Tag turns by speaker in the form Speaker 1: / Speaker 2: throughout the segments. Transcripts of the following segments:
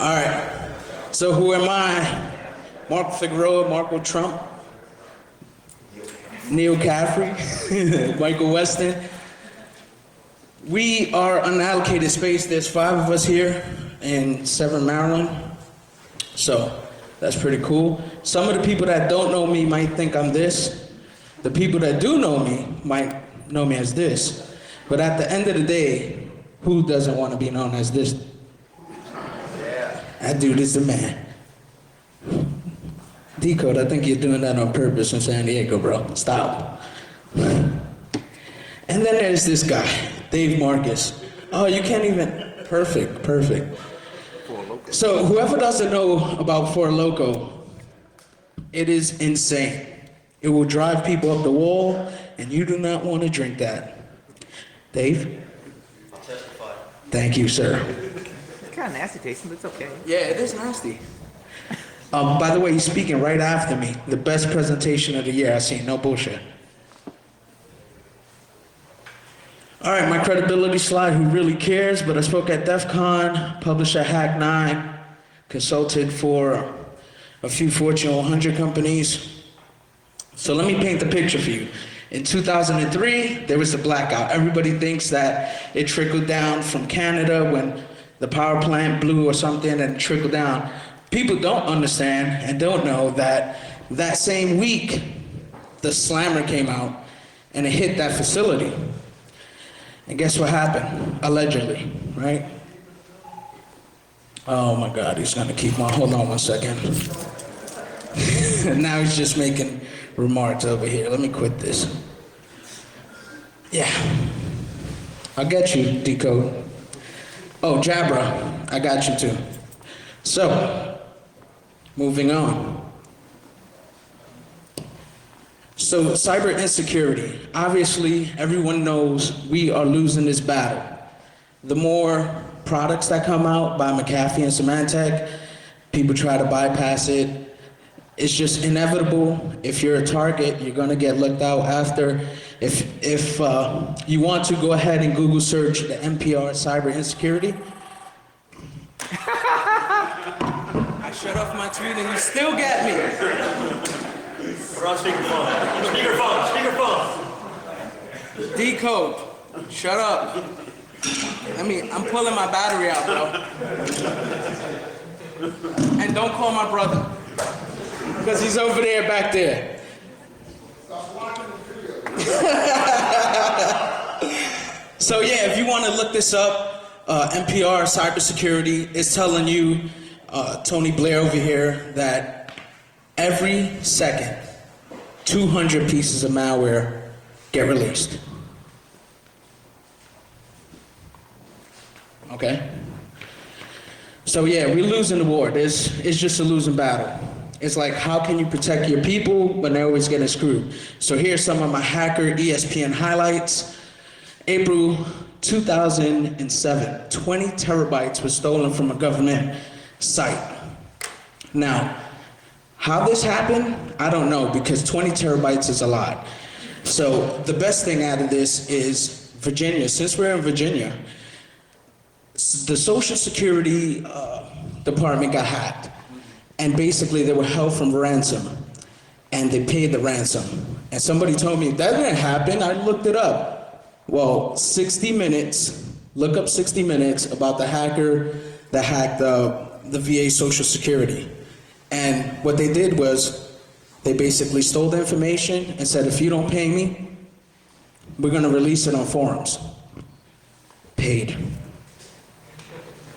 Speaker 1: All right. So who am I? Mark Figueroa, Marco Trump, Neil Caffrey, Michael Weston. We are unallocated space. There's 5 of us here in Severn, Maryland. So that's pretty cool. Some of the people that don't know me might think I'm this. The people that do know me might know me as this. But at the end of the day, who doesn't want to be known as this? Yeah. That dude is the man. Decode, I think you're doing that on purpose in San Diego, bro. Stop. And then there's this guy, Dave Marcus. Oh, you can't even, perfect. So whoever doesn't know about Four Loko, it is insane. It will drive people up the wall, and you do not want to drink that. Dave?
Speaker 2: I'll testify.
Speaker 1: Thank you, sir.
Speaker 3: It's kind of nasty tasting, but it's okay.
Speaker 1: Yeah, it is nasty. By the way, he's speaking right after me. The best presentation of the year I've seen, no bullshit. All right, my credibility slide, who really cares? But I spoke at DEFCON, published at Hack 9, consulted for a few Fortune 100 companies. So let me paint the picture for you. In 2003, there was a blackout. Everybody thinks that it trickled down from Canada when the power plant blew or something and trickled down. People don't understand and don't know that that same week, the slammer came out and it hit that facility. And guess what happened? Allegedly, right? Oh my God, he's gonna keep on, hold on one second. Now he's just making remarks over here. Let me quit this. Yeah, I'll get you, Decode. Oh, Jabra, I got you too. So, moving on. So, cyber insecurity. Obviously, everyone knows we are losing this battle. The more products that come out by McAfee and Symantec, people try to bypass it. It's just inevitable. If you're a target, you're gonna get looked out after. If you want to, go ahead and Google search the NPR cyber insecurity. I shut off my tweet and you still get me.
Speaker 2: We're on speakerphone. Speakerphone.
Speaker 1: Decode. Shut up. I'm pulling my battery out, bro. And don't call my brother. Because he's over there back there. So yeah, if you want to look this up, NPR cybersecurity is telling you, Tony Blair over here, that every second, 200 pieces of malware get released. Okay? So yeah, we're losing the war. It's just a losing battle. It's like, how can you protect your people when they're always getting screwed? So here's some of my hacker ESPN highlights. April 2007, 20 terabytes was stolen from a government site. Now, how this happened, I don't know, because 20 terabytes is a lot. So the best thing out of this is Virginia. Since we're in Virginia, the Social Security Department got hacked. And basically they were held from ransom. And they paid the ransom. And somebody told me, that didn't happen, I looked it up. Well, 60 Minutes, look up 60 Minutes about the hacker that hacked the VA Social Security. And what they did was, they basically stole the information and said, if you don't pay me, we're gonna release it on forums. Paid.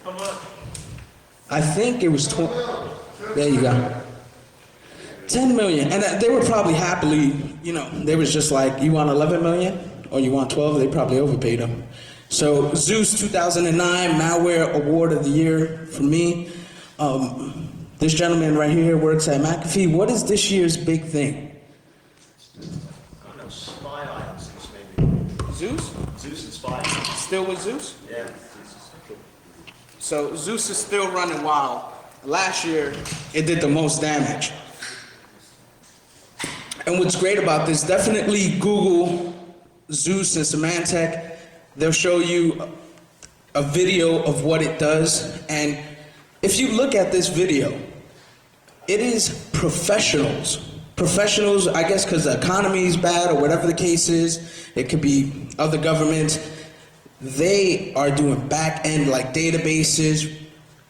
Speaker 2: How much?
Speaker 1: I think it was there you go. 10 million, and they were probably happily, they was just like, you want 11 million or you want 12? They probably overpaid them. So Zeus 2009 Malware Award of the Year for me. This gentleman right here works at McAfee. What is this year's big thing?
Speaker 2: I don't know, spy items maybe.
Speaker 1: Zeus?
Speaker 2: Zeus and spy.
Speaker 1: Still with Zeus?
Speaker 2: Yeah.
Speaker 1: So Zeus is still running wild. Last year, it did the most damage. And what's great about this, definitely Google Zeus and Symantec. They'll show you a video of what it does, and if you look at this video, it is professionals. Professionals, I guess because the economy is bad or whatever the case is, it could be other governments. They are doing back-end like databases.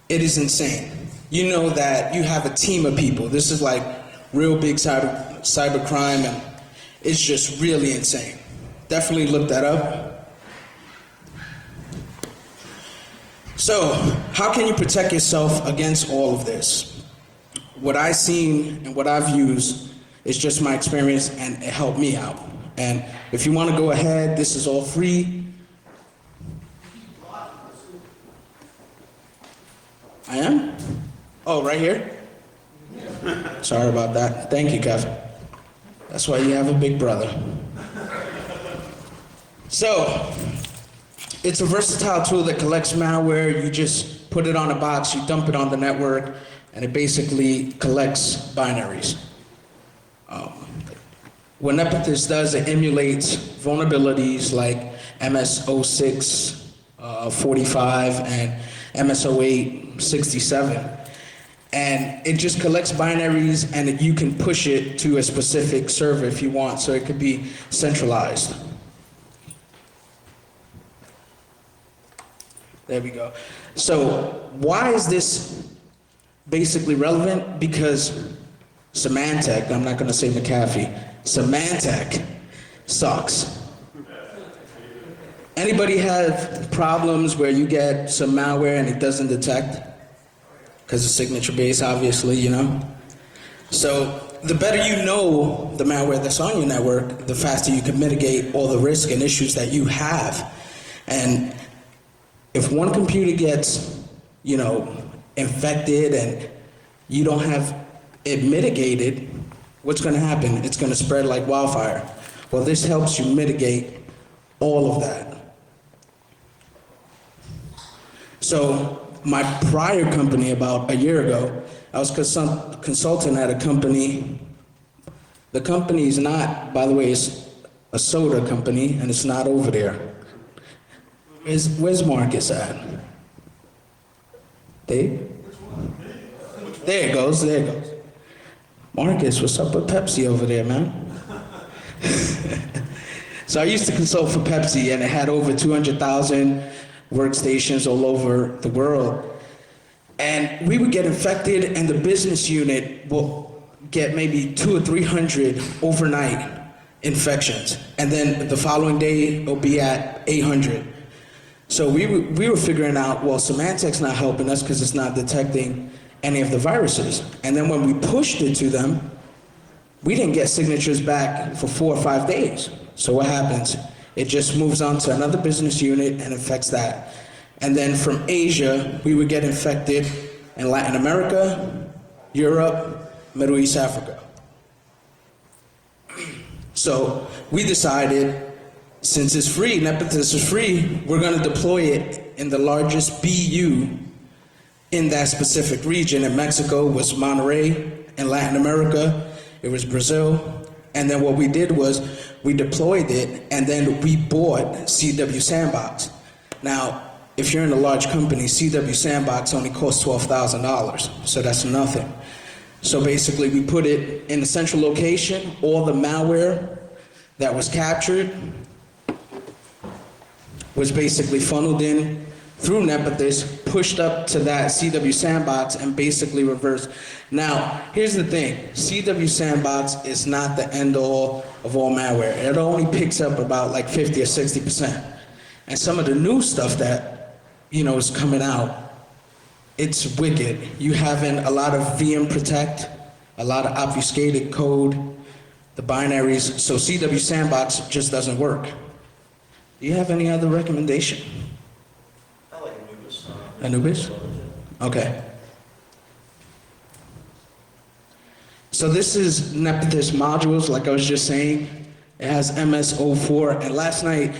Speaker 1: It is insane. You know that you have a team of people. This is like real big cyber crime, and it's just really insane. Definitely look that up. So, how can you protect yourself against all of this? What I've seen and what I've used is just my experience, and it helped me out. And if you want to go ahead, this is all free. I am? Oh, right here? Sorry about that. Thank you, Kevin. That's why you have a big brother. So, it's a versatile tool that collects malware. You just put it on a box, you dump it on the network, and it basically collects binaries. What Nepenthes does, it emulates vulnerabilities like MS-06 45 and MS-08 67. And it just collects binaries, and you can push it to a specific server if you want, so it could be centralized. There we go. So why is this basically relevant? Because Symantec, I'm not going to say McAfee, Symantec sucks. Anybody have problems where you get some malware and it doesn't detect? Because it's signature based, obviously, you know? So the better you know the malware that's on your network, the faster you can mitigate all the risk and issues that you have. And if one computer gets, you know, infected and you don't have it mitigated, what's going to happen? It's going to spread like wildfire. Well, this helps you mitigate all of that. So my prior company, about a year ago, I was consulting at a company. The company is not, by the way, it's a soda company, and it's not over there. Where's Marcus at? Dave? There it goes, there it goes. Marcus, what's up with Pepsi over there, man? So I used to consult for Pepsi, and it had over 200,000 workstations all over the world. And we would get infected, and the business unit will get maybe 200 or 300 overnight infections. And then the following day, it'll be at 800. So we were figuring out, well, Symantec's not helping us because it's not detecting any of the viruses. And then when we pushed it to them, we didn't get signatures back for 4 or 5 days. So what happens? It just moves on to another business unit and affects that. And then from Asia, we would get infected in Latin America, Europe, Middle East, Africa. So we decided, since it's free, Nepenthes is free, we're going to deploy it in the largest BU in that specific region. In Mexico was Monterrey. In Latin America, it was Brazil. And then what we did was we deployed it, and then we bought CW Sandbox. Now, if you're in a large company, CW Sandbox only costs $12,000, so that's nothing. So basically, we put it in a central location. All the malware that was captured was basically funneled in through Nepenthes, pushed up to that CW Sandbox, and basically reversed. Now, here's the thing. CW Sandbox is not the end-all of all malware. It only picks up about like 50 or 60%. And some of the new stuff that, you know, is coming out, it's wicked. You having a lot of VM protect, a lot of obfuscated code, the binaries. So CW Sandbox just doesn't work. Do you have any other recommendation?
Speaker 2: I like Anubis.
Speaker 1: Anubis? Okay. So this is Nepenthes modules, like I was just saying. It has MS-04, and last night,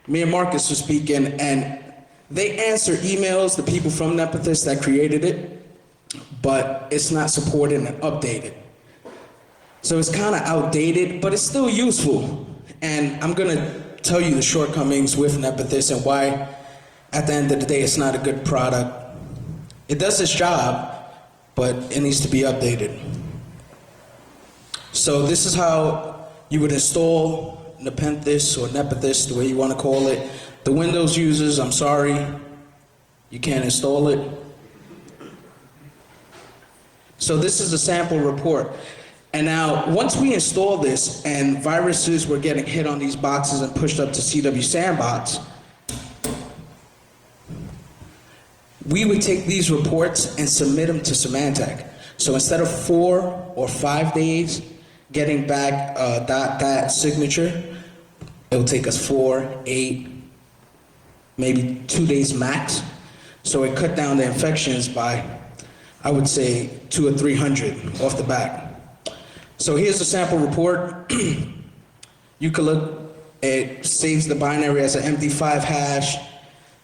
Speaker 1: me and Marcus were speaking, and they answer emails, the people from Nepenthes that created it, but it's not supported and updated. So it's kind of outdated, but it's still useful. And I'm gonna tell you the shortcomings with Nepenthes and why, at the end of the day, it's not a good product. It does its job, but it needs to be updated. So this is how you would install Nepenthes or Nepenthes, the way you want to call it. The Windows users, I'm sorry, you can't install it. So this is a sample report. And now, once we install this and viruses were getting hit on these boxes and pushed up to CW Sandbox, we would take these reports and submit them to Symantec. So instead of 4 or 5 days getting back that signature, it will take us 4, 8, maybe 2 days max. So it cut down the infections by, I would say, 200 or 300 off the bat. So here's the sample report. You can look, it saves the binary as an MD5 hash.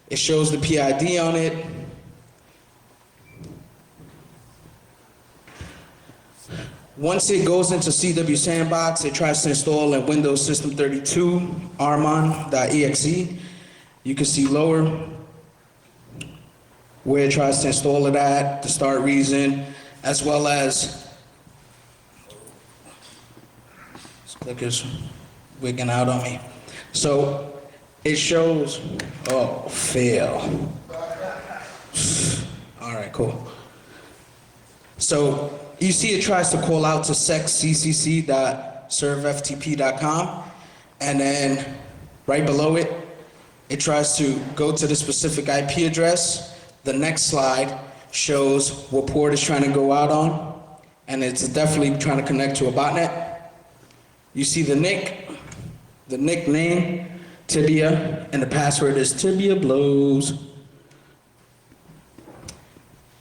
Speaker 1: It shows the PID on it. Once it goes into CW Sandbox, it tries to install a Windows System 32 armon.exe. You can see lower where it tries to install it at, the start reason, as well as this clicker's wigging out on me. So it shows, oh, fail. All right, cool. So you see it tries to call out to sexccc.serveftp.com, and then right below it, it tries to go to the specific IP address. The next slide shows what port it's trying to go out on, and it's definitely trying to connect to a botnet. You see the nickname, Tibia, and the password is Tibia Blows.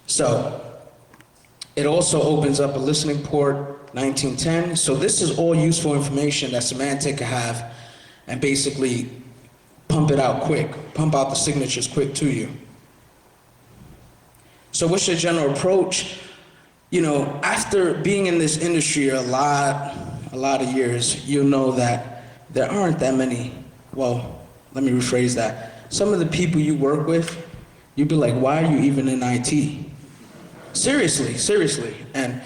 Speaker 1: So it also opens up a listening port 1910. So this is all useful information that Symantec can have and basically pump it out quick, pump out the signatures quick to you. So what's your general approach? You know, after being in this industry a lot of years, you'll know that there aren't that many, well, let me rephrase that. Some of the people you work with, you'd be like, why are you even in IT? Seriously. And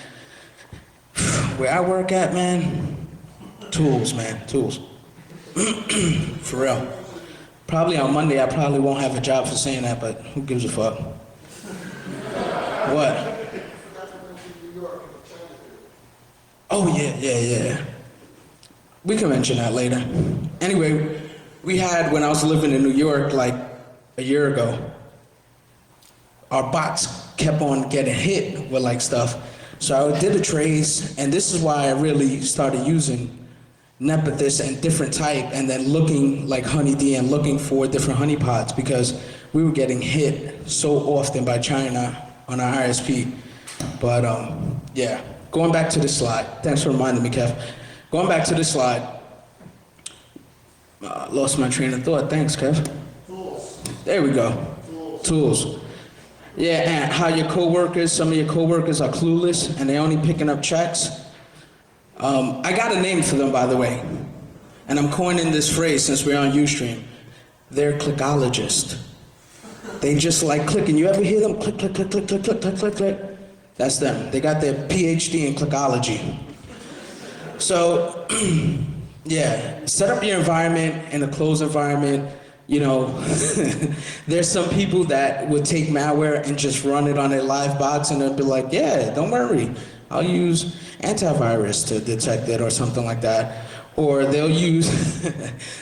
Speaker 1: where I work at, man, tools. For real. Probably on Monday, I probably won't have a job for saying that, but who gives a fuck? What? Oh, yeah. We can mention that later. Anyway, we had, when I was living in New York like a year ago, our bots kept on getting hit with like stuff. So I did a trace, and this is why I really started using Nepenthes and different type, and then looking like Honeyd and looking for different honeypots, because we were getting hit so often by China on our ISP. But yeah, going back to this slide. Thanks for reminding me, Kev. Going back to this slide. Lost my train of thought. Thanks, Kev.
Speaker 4: Tools.
Speaker 1: There we go. Tools. Yeah, and how your coworkers, some of your coworkers are clueless and they're only picking up checks. I got a name for them, by the way. And I'm coining this phrase since we're on Ustream. They're clickologists. They just like clicking. You ever hear them click, click, click, click, click, click, click, click, click? That's them. They got their PhD in clickology. So, yeah, set up your environment in a closed environment. You know, there's some people that would take malware and just run it on a live box, and they'll be like, yeah, don't worry, I'll use antivirus to detect it or something like that. Or they'll use,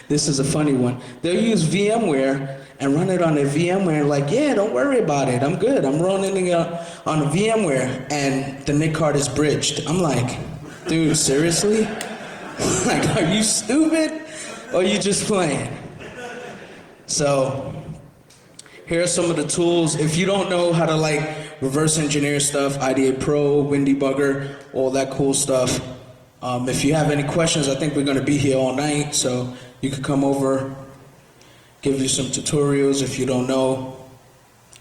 Speaker 1: this is a funny one, they'll use VMware and run it on their VMware, like, yeah, don't worry about it, I'm good, I'm running it on a VMware, and the NIC card is bridged. I'm like, dude, seriously? Like, are you stupid? Or are you just playing? So, here are some of the tools. If you don't know how to like reverse engineer stuff, IDA Pro, WinDebugger, all that cool stuff. If you have any questions, I think we're gonna be here all night, so you could come over, give you some tutorials if you don't know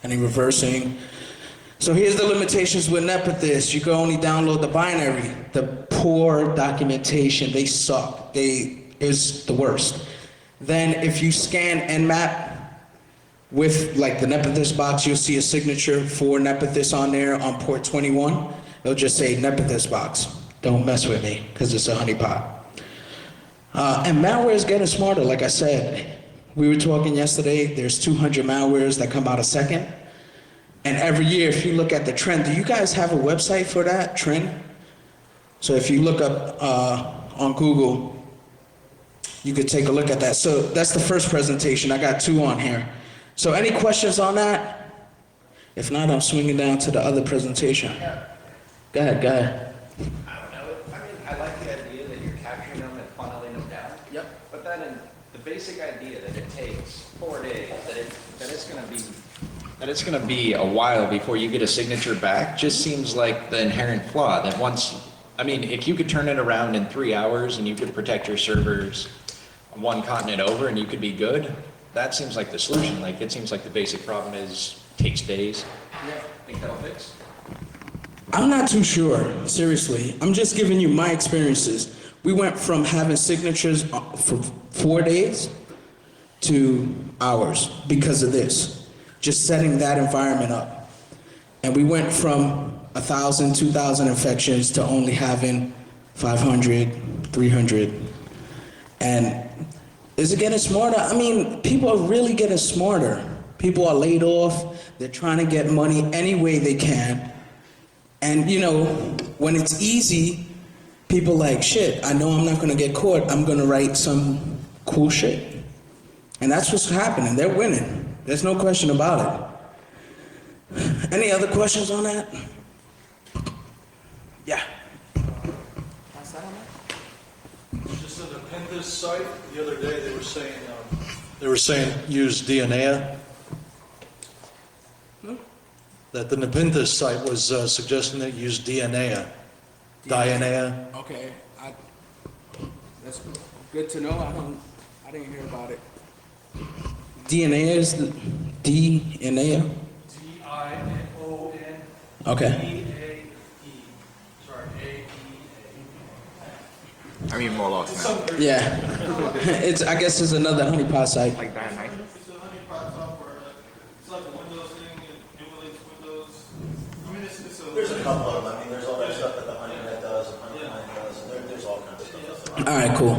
Speaker 1: any reversing. So here's the limitations with Nepenthes. You can only download the binary. The poor documentation, they suck. Is the worst. Then if you scan Nmap, with like the Nepenthes box, you'll see a signature for Nepenthes on there on port 21. It'll just say Nepenthes box. Don't mess with me, because it's a honeypot. And malware is getting smarter, like I said. We were talking yesterday, there's 200 malwares that come out a second. And every year, if you look at the trend, do you guys have a website for that trend? So if you look up on Google, you could take a look at that. So that's the first presentation. I got 2 on here. So any questions on that? If not, I'm swinging down to the other presentation. Go ahead, go ahead.
Speaker 2: I don't know. I mean, I like the idea that you're capturing them and funneling them down.
Speaker 1: Yep.
Speaker 2: But then the basic idea that it takes 4 days, that it's gonna be a while before you get a signature back, just seems like the inherent flaw. That once, I mean, if you could turn it around in 3 hours and you could protect your servers one continent over and you could be good, that seems like the solution. Like, it seems like the basic problem takes days.
Speaker 1: Yeah.
Speaker 2: Think that'll fix?
Speaker 1: I'm not too sure, seriously. I'm just giving you my experiences. We went from having signatures for 4 days to hours because of this. Just setting that environment up. And we went from 1,000, 2,000 infections to only having 500, 300. And is it getting smarter? I mean, people are really getting smarter. People are laid off. They're trying to get money any way they can. And you know, when it's easy, people like, shit, I know I'm not gonna get caught. I'm gonna write some cool shit. And that's what's happening. They're winning. There's no question about it. Any other questions on that? Yeah.
Speaker 4: Just on the Nepenthes site, the other day they were saying use DNA. That the Nepenthes site was suggesting that use DNA. Diana.
Speaker 1: Okay, that's good to know. I didn't hear about it. DNA is the DNA?
Speaker 4: DION.
Speaker 1: Okay.
Speaker 4: EAE. Sorry, AEA.
Speaker 3: I'm even more lost now.
Speaker 1: Yeah. I guess it's another honeypot site.
Speaker 3: Like dynamite.
Speaker 5: It's a honeypot software. It's like a Windows thing. It emulates Windows. I mean, it's a.
Speaker 6: There's a couple of them. I mean, there's all that stuff that the HoneyNet does, and HoneyNet does, and there's all kinds of stuff.
Speaker 1: All right, cool.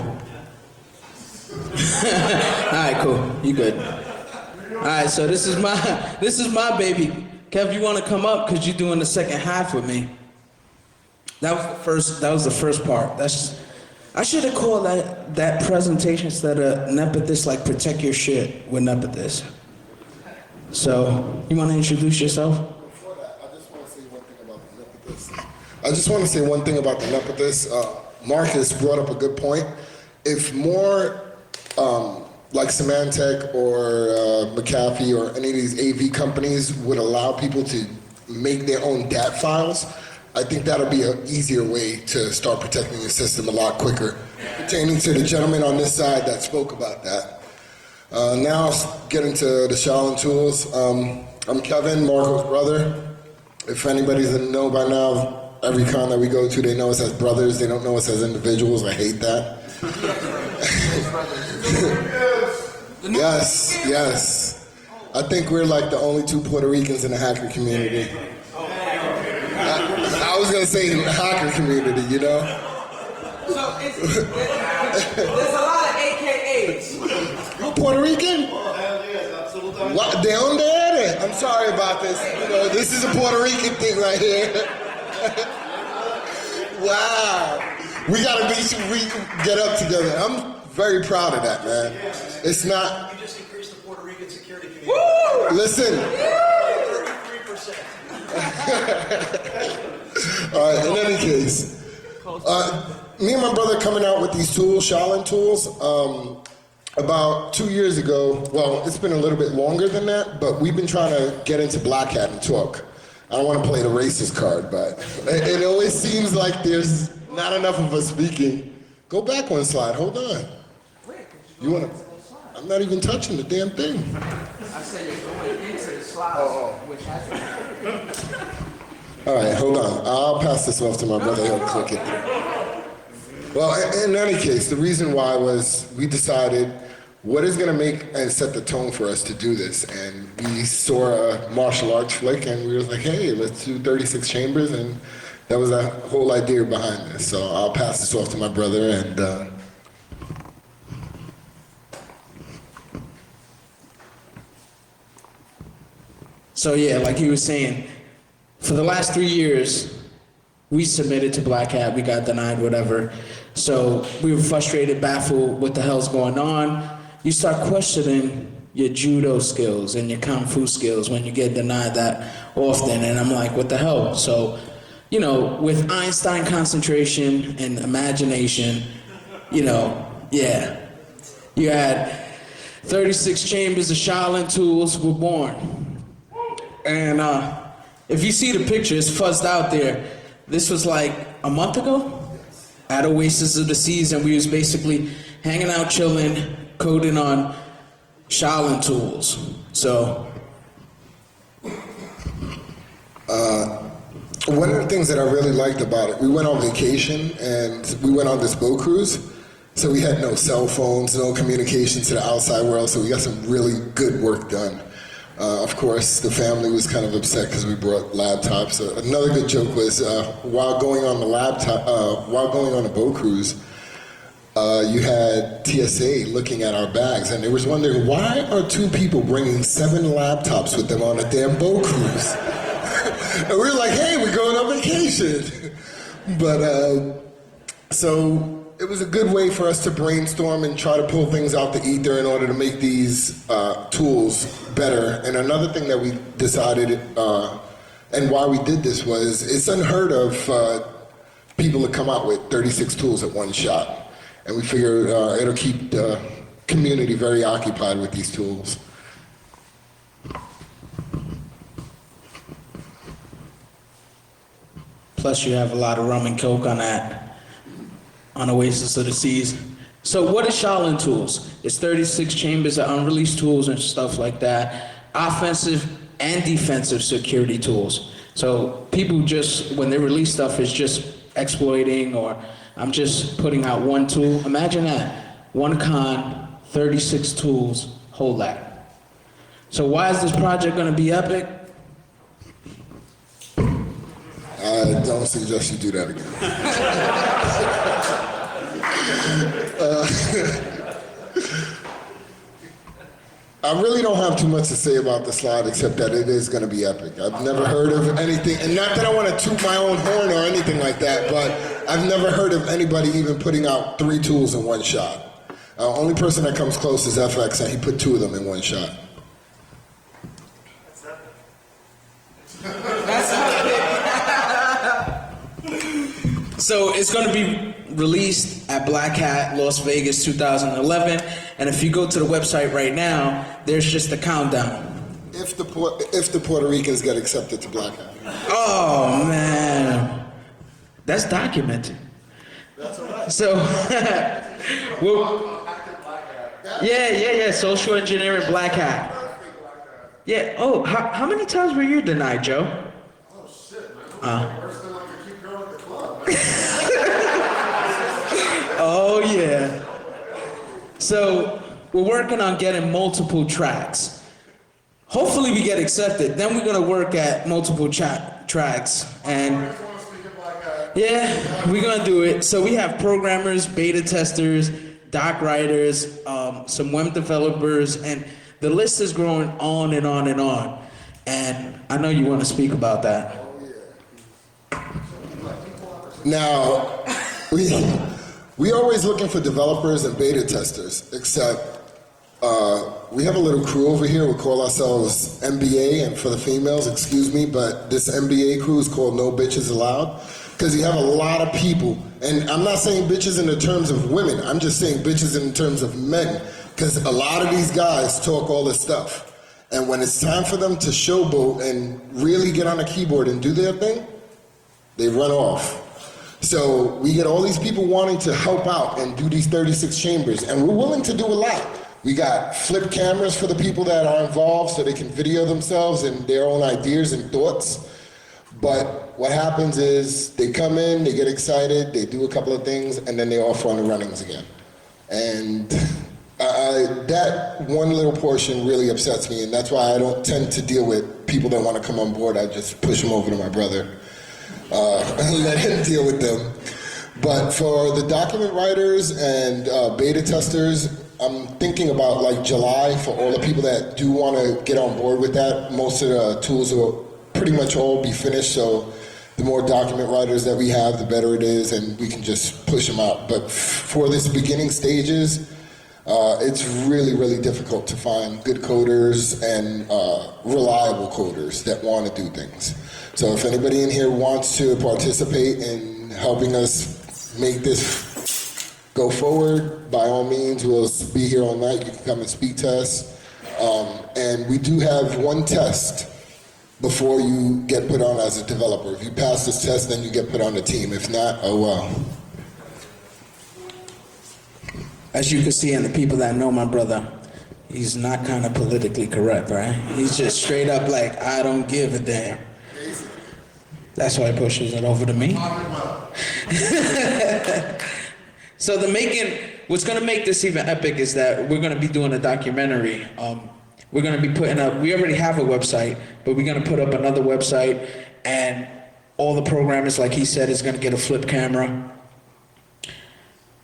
Speaker 1: All right, cool. You good. All right, so this is my baby. Kev, you want to come up because you're doing the second half with me. That was the first part. I should have called that presentation instead of Nepenthes, like protect your shit with Nepenthes. So, you want to introduce yourself?
Speaker 7: Before that, I just want to say one thing about the Nepenthes. I just want to say one thing about the Nepenthes. Marcus brought up a good point. If more like Symantec or McAfee or any of these AV companies would allow people to make their own DAT files, I think that'll be an easier way to start protecting the system a lot quicker. Pertaining to the gentleman on this side that spoke about that. Now getting to the Shaolin tools. I'm Kevin, Marco's brother. If anybody's in know by now, every con that we go to, they know us as brothers. They don't know us as individuals. I hate that. Yes. I think we're like the only 2 Puerto Ricans in the hacker community. I was gonna say the hacker community, you know?
Speaker 1: So, there's a lot of AKAs.
Speaker 7: You Puerto Rican? What? De donde eres? I'm sorry about this. You know, this is a Puerto Rican thing right here. Wow. We gotta get up together. I'm very proud of that, man. It's not.
Speaker 6: You just increased the Puerto Rican security community.
Speaker 7: Woo! Listen.
Speaker 6: 33%.
Speaker 7: All right, in any case, me and my brother coming out with these tools, Shaolin tools, about 2 years ago. Well, it's been a little bit longer than that, but we've been trying to get into Black Hat and talk. I don't want to play the racist card, but it always seems like there's not enough of us speaking. Go back one slide, hold on. You want to? I'm not even touching the damn thing.
Speaker 1: I said you're going into the slides, which has
Speaker 7: All right, hold on. I'll pass this off to my brother. He'll click it. Well, in any case, the reason why was we decided what is gonna make and set the tone for us to do this? And we saw a martial arts flick, and we was like, hey, let's do 36 chambers, and that was the whole idea behind this. So I'll pass this off to my brother, and
Speaker 1: So yeah, like he was saying, for the last 3 years, we submitted to Black Hat, we got denied, whatever. So we were frustrated, baffled, what the hell's going on? You start questioning your judo skills and your kung fu skills when you get denied that often. And I'm like, what the hell? So, you know, with Einstein concentration and imagination, you know, yeah, you had 36 chambers of Shaolin tools were born. And if you see the picture, it's fuzzed out there. This was like a month ago at Oasis of the Seas, and we was basically hanging out, chilling, coding on Shaolin tools. So
Speaker 7: one of the things that I really liked about it, we went on vacation and we went on this boat cruise. So we had no cell phones, no communication to the outside world, so we got some really good work done. Of course, the family was kind of upset because we brought laptops. Another good joke was while going on the boat cruise, you had TSA looking at our bags, and they was wondering, why are 2 people bringing 7 laptops with them on a damn boat cruise? And we were like, hey, we're going on vacation. But so it was a good way for us to brainstorm and try to pull things out the ether in order to make these tools better. And another thing that we decided, and why we did this, was it's unheard of people to come out with 36 tools at one shot. And we figure it'll keep the community very occupied with these tools.
Speaker 1: plus you have a lot of rum and coke on that, on Oasis of the Seas. So what is Shaolin tools? It's 36 chambers of unreleased tools and stuff like that. Offensive and defensive security tools. So people just, when they release stuff, it's just exploiting, or I'm just putting out one tool. Imagine that. One con, 36 tools, hold that. So why is this project gonna be epic?
Speaker 7: I don't suggest you do that again. I really don't have too much to say about the slide except that it is going to be epic. I've never heard of anything, and not that I want to toot my own horn or anything like that, but I've never heard of anybody even putting out 3 tools in one shot. Only person that comes close is FX, and he put 2 of them in one shot.
Speaker 1: So it's going to be released at Black Hat, Las Vegas, 2011. And if you go to the website right now, there's just a countdown.
Speaker 7: If the Puerto Ricans get accepted to Black Hat.
Speaker 1: Oh, man. That's documented.
Speaker 7: That's all right.
Speaker 1: So, well, yeah. Social engineering Black Hat. Yeah. Oh, how many times were you denied, Joe?
Speaker 7: Oh, shit, man. Worse than like a cute girl at the club, man.
Speaker 1: Oh, yeah. So we're working on getting multiple tracks. Hopefully we get accepted. Then we're gonna work at multiple tracks. And yeah, we're gonna do it. So we have programmers, beta testers, doc writers, some web developers, and the list is growing on and on and on. And I know you wanna speak about that.
Speaker 7: Now, we always looking for developers and beta testers, except we have a little crew over here. We call ourselves MBA, and for the females, excuse me, but this MBA crew is called No Bitches Allowed, because you have a lot of people, and I'm not saying bitches in the terms of women, I'm just saying bitches in terms of men, because a lot of these guys talk all this stuff, and when it's time for them to showboat and really get on a keyboard and do their thing, they run off. So we get all these people wanting to help out and do these 36 chambers, and we're willing to do a lot. We got flip cameras for the people that are involved so they can video themselves and their own ideas and thoughts. But what happens is they come in, they get excited, they do a couple of things, and then they off on the runnings again. And That one little portion really upsets me, and that's why I don't tend to deal with people that want to come on board. I just push them over to my brother, and let him deal with them. But for the document writers and beta testers, I'm thinking about like July for all the people that do want to get on board with that. Most of the tools will pretty much all be finished, so the more document writers that we have, the better it is, and we can just push them out. But for this beginning stages, it's really, really difficult to find good coders and reliable coders that want to do things. So if anybody in here wants to participate in helping us make this go forward, by all means, we'll be here all night. You can come and speak to us. And we do have one test before you get put on as a developer. If you pass this test, then you get put on the team. If not, oh well.
Speaker 1: As you can see, and the people that know my brother, he's not kind of politically correct, right? He's just straight up like, I don't give a damn. That's why he pushes it over to me. So what's gonna make this even epic is that we're gonna be doing a documentary. We're gonna be putting up, we already have a website, but we're gonna put up another website, and all the programmers, like he said, is gonna get a flip camera.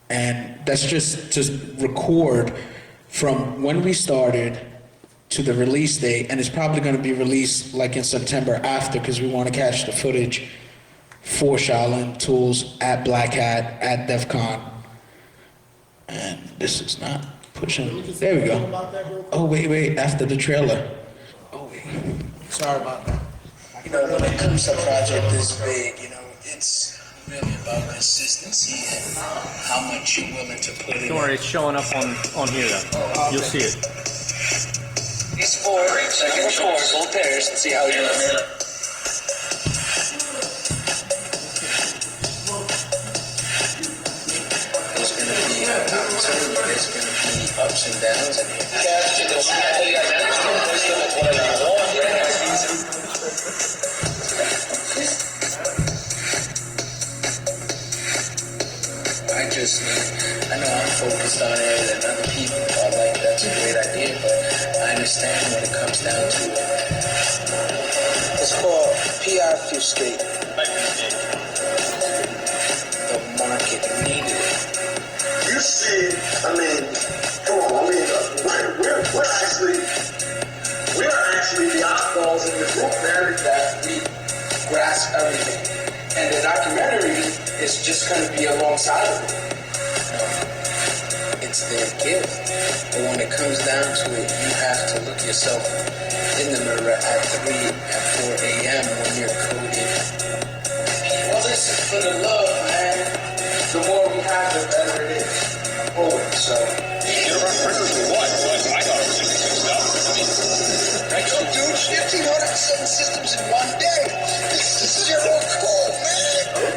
Speaker 1: And that's just to record from when we started to the release date, and it's probably going to be released like in September after, because we want to catch the footage for Shaolin Tools at Black Hat at DEFCON. And this is not pushing. There we go. Oh wait, after the trailer. Oh wait, sorry about that.
Speaker 8: You know, when it comes to a project this big, you know, it's really about consistency and how much you're willing to put in.
Speaker 5: Don't worry, it's showing up on here though. You'll see it.
Speaker 8: These four, number four, both pairs, and see how you're doing. There's going to be opportunity, there's going to be ups and downs, and I know I'm focused on it and other people are like, that's a great idea, but I understand when it comes down to it. It's called PR State. The market needed it.
Speaker 9: You see, I mean, come on, I mean, we're actually the oddballs in the group, man, that we grasp everything. And the documentary is just going to be alongside of it.
Speaker 8: It's their gift. But when it comes down to it, you have to look yourself in the mirror at 3, at 4 a.m. when you're coding.
Speaker 9: Well, this is for the love, man. The more we have, the better it is. Forward, so.
Speaker 10: You're referring to what? I thought it was interesting stuff.
Speaker 9: Yo, dude, 1,507 systems in one day. This is zero cool, man.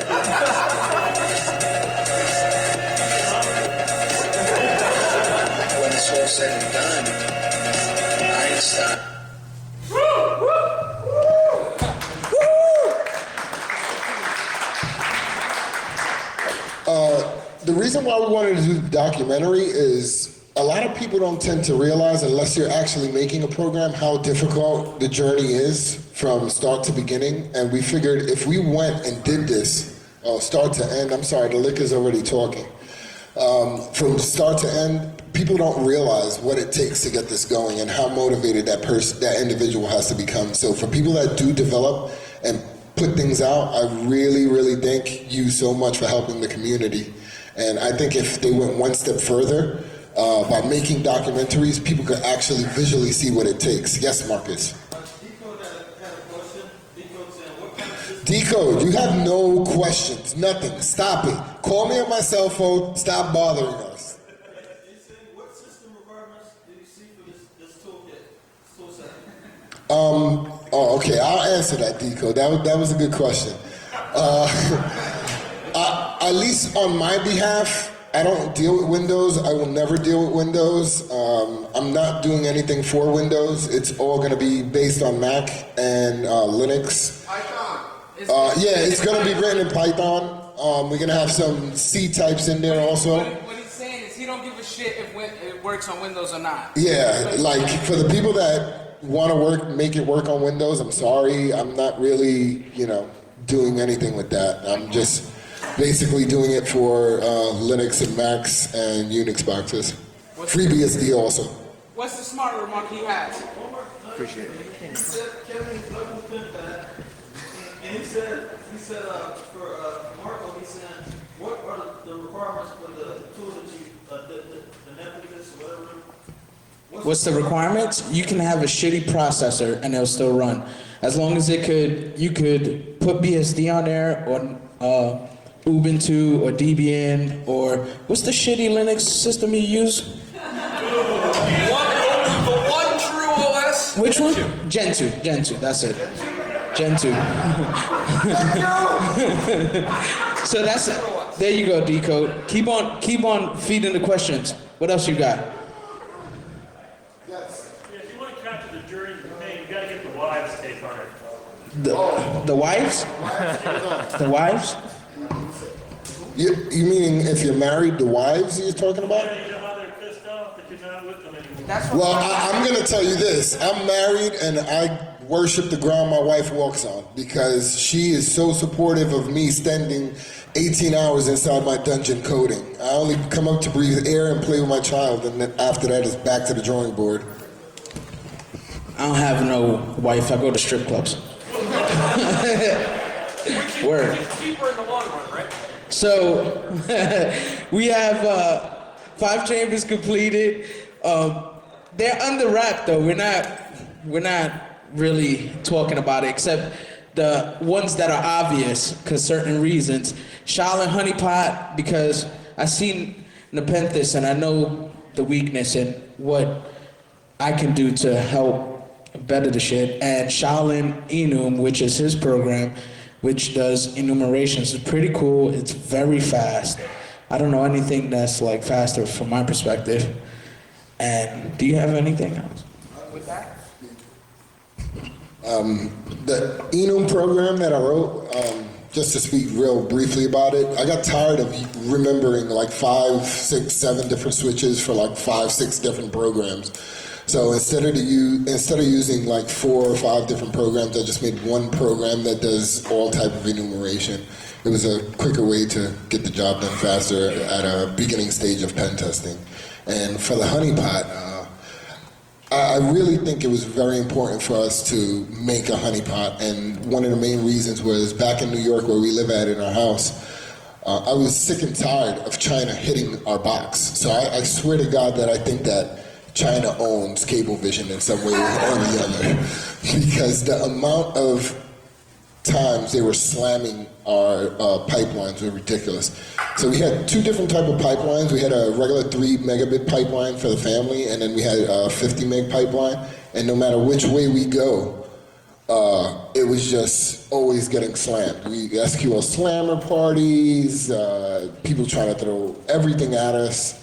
Speaker 8: When it's all said and done, Einstein.
Speaker 7: The reason why we wanted to do the documentary is a lot of people don't tend to realize, unless you're actually making a program, how difficult the journey is from start to beginning. And we figured if we went and did this, start to end, I'm sorry, the liquor's already talking. From start to end, people don't realize what it takes to get this going and how motivated that individual has to become. So for people that do develop and put things out, I really, really thank you so much for helping the community. And I think if they went one step further, by making documentaries, people could actually visually see what it takes. Yes, Marcus?
Speaker 5: Decode had a question. Decode saying, what kind of system?
Speaker 7: Decode, you have no questions, nothing. Stop it. Call me on my cell phone. Stop bothering us.
Speaker 5: He's saying, what system requirements do you see for this toolkit, tool set?
Speaker 7: Oh, okay. I'll answer that, Decode. That was a good question. At least on my behalf, I don't deal with Windows. I will never deal with Windows. I'm not doing anything for Windows. It's all going to be based on Mac and Linux.
Speaker 3: Python.
Speaker 7: Yeah, it's going to be written in Python. We're going to have some C types in there also.
Speaker 3: What he's saying is he
Speaker 11: don't give a shit if it works on Windows or not.
Speaker 7: Yeah, like for the people that want to make it work on Windows, I'm sorry, I'm not really, doing anything with that. I'm just basically doing it for Linux and Macs and Unix boxes. FreeBSD also.
Speaker 11: What's the smart remark he has?
Speaker 3: Appreciate it.
Speaker 5: He said Kevin Douglas pimped that, and he said for Marco, he said, what are the requirements for the tools that you, the Netflix or whatever?
Speaker 1: What's the requirements? You can have a shitty processor and it'll still run. As long as you could put BSD on there or Ubuntu or Debian or what's the shitty Linux system you use?
Speaker 11: The one true OS?
Speaker 1: Which one? Gentoo, that's it. Gentoo. So there you go, Decode. Keep on feeding the questions. What else you got?
Speaker 12: Yeah, if you want to capture the jury in the pain, you got to get the wives' take on it.
Speaker 1: The wives? The wives?
Speaker 7: You meaning if you're married, the wives you're talking about?
Speaker 12: Yeah, you know how they're pissed off that you're not with them anymore.
Speaker 7: Well, I'm going to tell you this. I'm married and I worship the ground my wife walks on because she is so supportive of me spending 18 hours inside my dungeon coding. I only come up to breathe air and play with my child, and then after that it's back to the drawing board.
Speaker 1: I don't have no wife. I go to strip clubs. Word.
Speaker 11: Cheaper in the long run, right?
Speaker 1: So we have 5 chambers completed. They're under wrap though. We're not really talking about it except the ones that are obvious because certain reasons. Shaolin Honeypot because I seen Nepenthes and I know the weakness and what I can do to help better the shit. And Shaolin Enum, which is his program, which does enumerations. It's pretty cool. It's very fast. I don't know anything that's like faster from my perspective. And do you have anything else?
Speaker 11: With that?
Speaker 7: The Enum program that I wrote, just to speak real briefly about it, I got tired of remembering like 5, 6, 7 different switches for like 5, 6 different programs. So instead of using like 4 or 5 different programs, I just made one program that does all type of enumeration. It was a quicker way to get the job done faster at a beginning stage of pen testing. And for the honeypot, I really think it was very important for us to make a honeypot, and one of the main reasons was back in New York where we live at in our house, I was sick and tired of China hitting our box. So I swear to God that I think that China owns Cablevision in some way or the other, because the amount of times they were slamming our pipelines were ridiculous. So we had 2 different type of pipelines. We had a regular 3 megabit pipeline for the family, and then we had a 50 meg pipeline. And no matter which way we go, it was just always getting slammed. We SQL slammer parties, people trying to throw everything at us,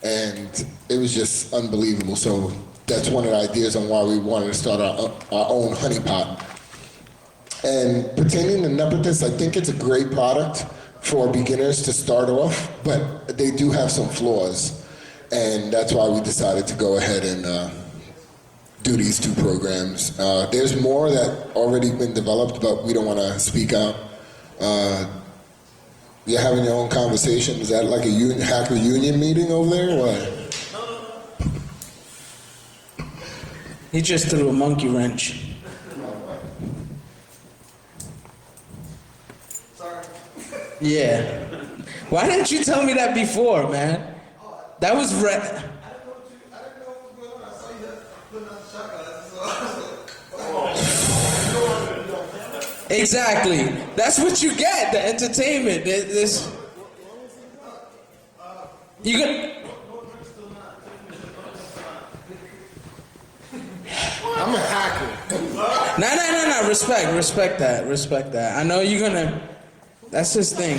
Speaker 7: and it was just unbelievable. So that's one of the ideas on why we wanted to start our own honeypot. And pertaining to Nepenthes, I think it's a great product for beginners to start off, but they do have some flaws. And that's why we decided to go ahead and do these 2 programs. There's more that already been developed, but we don't want to speak out. You're having your own conversation. Is that like a hacker union meeting over there or what?
Speaker 1: He just threw a monkey wrench. Yeah. Why didn't you tell me that before, man? That was
Speaker 5: I didn't know what was going on. I saw you putting on the shotgun. So
Speaker 1: Exactly. That's what you get, the entertainment. You got.
Speaker 7: I'm a hacker.
Speaker 1: No. Respect that. I know you're gonna. That's his thing.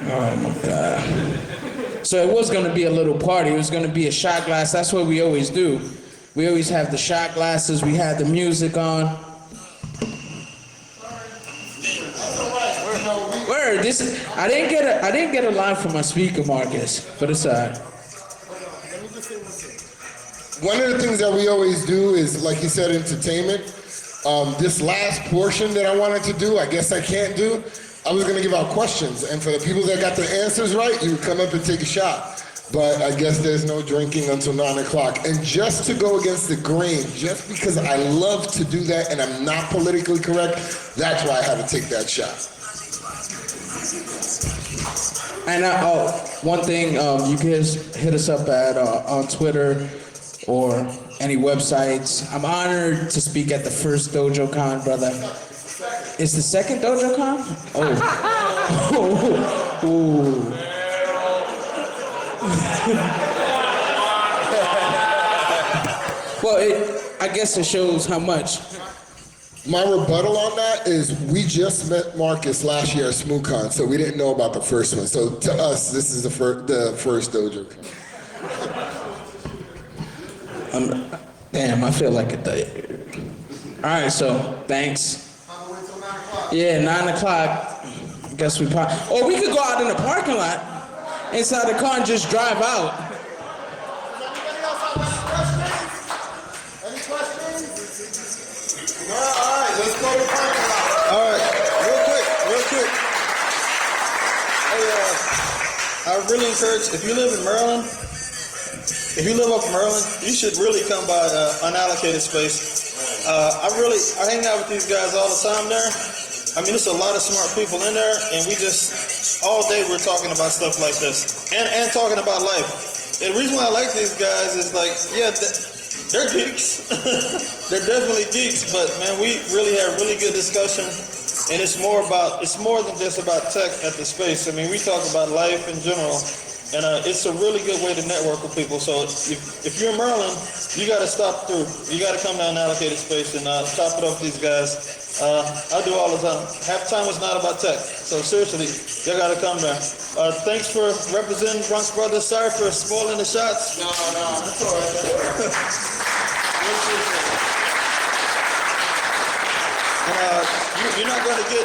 Speaker 1: Oh my God. So it was gonna be a little party. It was gonna be a shot glass. That's what we always do. We always have the shot glasses. We had the music on. Word. sir, I didn't get a line from my speaker, Marcus, but it's alright.
Speaker 7: One of the things that we always do is, like you said, entertainment. This last portion that I wanted to do, I guess I can't do. I was gonna give out questions, and for the people that got the answers right, you would come up and take a shot. But I guess there's no drinking until 9 o'clock. And just to go against the grain, just because I love to do that and I'm not politically correct, that's why I had to take that shot.
Speaker 1: And one thing, you can hit us up at on Twitter or any websites. I'm honored to speak at the first DojoCon, brother. Is the second DojoCon? Oh. Ooh. Well, I guess it shows how much.
Speaker 7: My rebuttal on that is we just met Marcus last year at SmoothCon, so we didn't know about the first one. So to us, this is the first DojoCon.
Speaker 1: Damn, I feel like it. All right, so thanks. Yeah, 9 o'clock. I guess we probably. Or we could go out in the parking lot, inside the car, and just drive out.
Speaker 7: Anybody else have any questions? Any questions? All right, let's go to the parking lot.
Speaker 5: All right, real quick. Hey, I really encourage, if you live in Maryland, if you live up in Maryland, you should really come by unallocated space. I hang out with these guys all the time there. I mean, there's a lot of smart people in there, and we just, all day we're talking about stuff like this, and talking about life. And the reason why I like these guys is like, yeah, they're geeks. They're definitely geeks, but man, we really have really good discussion, and it's more than just about tech at the space. I mean, we talk about life in general, and it's a really good way to network with people. So if you're in Maryland, you got to stop through. You got to come down to allocated space and chop it up with these guys. I do all the time. Half the time it's not about tech. So seriously, you got to come there. Thanks for representing Bronx Brothers. Sorry for spoiling the shots. No, that's all right. You're not going to get,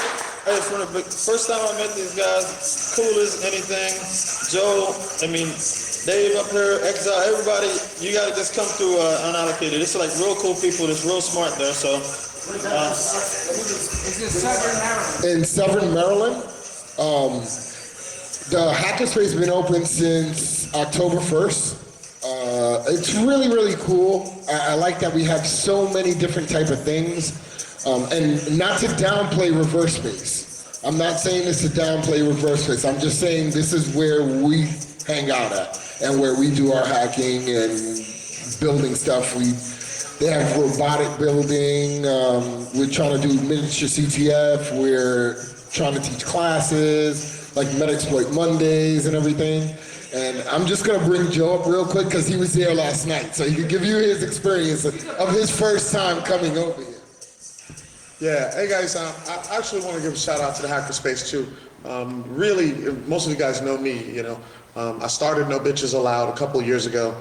Speaker 5: from the first time I met these guys, cool as anything. Joe, Dave up there, Exile, everybody, you got to just come through unallocated. It's like real cool people that's real smart there, so.
Speaker 11: It's in Southern Maryland.
Speaker 7: In Southern Maryland, the hackerspace has been open since October 1st. It's really, really cool. I like that we have so many different type of things. And not to downplay reverse space. I'm not saying this to downplay reverse space. I'm just saying this is where we hang out at and where we do our hacking and building stuff. They have robotic building. We're trying to do miniature CTF. We're trying to teach classes like Metasploit Mondays and everything. And I'm just gonna bring Joe up real quick because he was there last night, so he can give you his experience of his first time coming over here.
Speaker 13: Yeah, hey guys, I actually want to give a shout out to the hackerspace too. Really, most of you guys know me, you know. I started No Bitches Allowed a couple of years ago,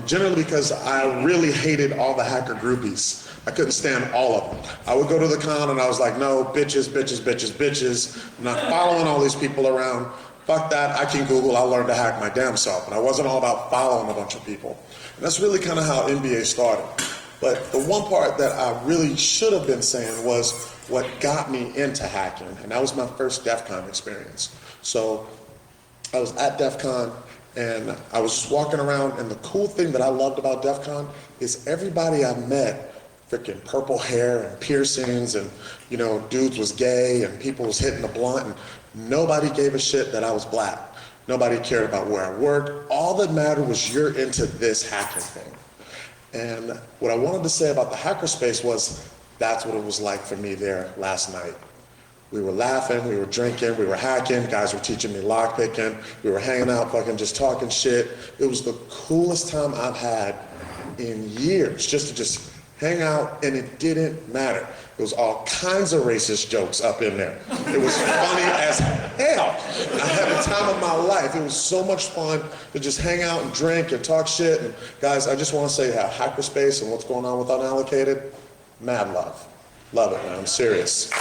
Speaker 13: generally because I really hated all the hacker groupies. I couldn't stand all of them. I would go to the con and I was like, no, bitches, bitches, bitches, bitches. I'm not following all these people around. Fuck that, I can Google, I'll learn to hack my damn self. And I wasn't all about following a bunch of people. And that's really kind of how NBA started. But the one part that I really should have been saying was what got me into hacking, and that was my first DEF CON experience. So I was at DEF CON, and I was just walking around, and the cool thing that I loved about DEF CON is everybody I met, freaking purple hair and piercings, and you know, dudes was gay, and people was hitting the blunt, and nobody gave a shit that I was black. Nobody cared about where I worked. All that mattered was you're into this hacking thing. And what I wanted to say about the hackerspace was that's what it was like for me there last night. We were laughing, we were drinking, we were hacking, guys were teaching me lockpicking, we were hanging out, fucking just talking shit. It was the coolest time I've had in years, just to hang out, and it didn't matter. There was all kinds of racist jokes up in there. It was funny as hell. I had the time of my life. It was so much fun to just hang out and drink and talk shit. And guys, I just want to say how hackerspace and what's going on with unallocated, mad love. Love it, man, I'm serious.